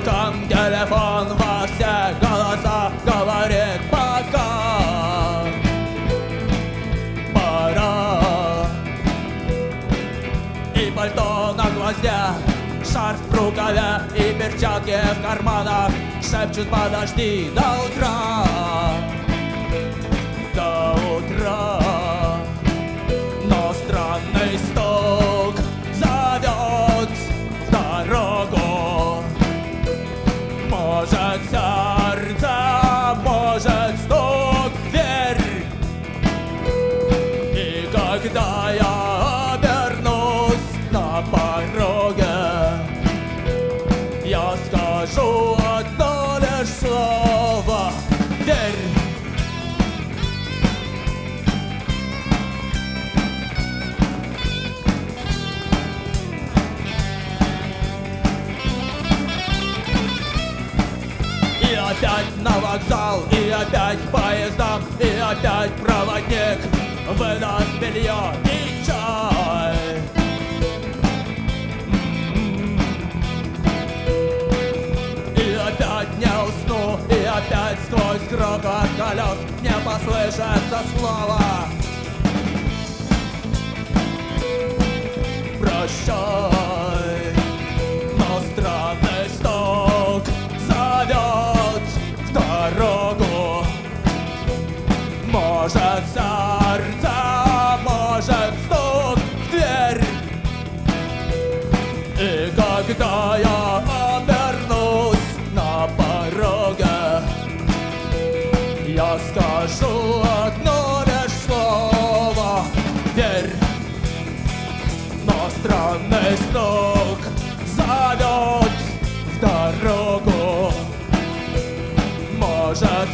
звуком телефон во все голоса говорит пока. Пора. И пальто на гвозде, шарф в рукаве и перчатки в карманах шепчут: подожди до утра. До утра. Но странный стук зовет в дорогу. Может, сердце, может, стук в дверь. И когда я обернусь на пороге, я скажу одно лишь слово: верь. И опять на вокзал, и опять поездом, и опять проводник выдаст белье и чай. И опять не усну, и опять сквозь грохот колес мне послышится слово: прощай. Но странный стук зовет в дорогу. Может, сердце, может, стук в дверь. И когда я обернусь на пороге, я скажу одно лишь слово: верь. Но странный стук зовет в дорогу. Может,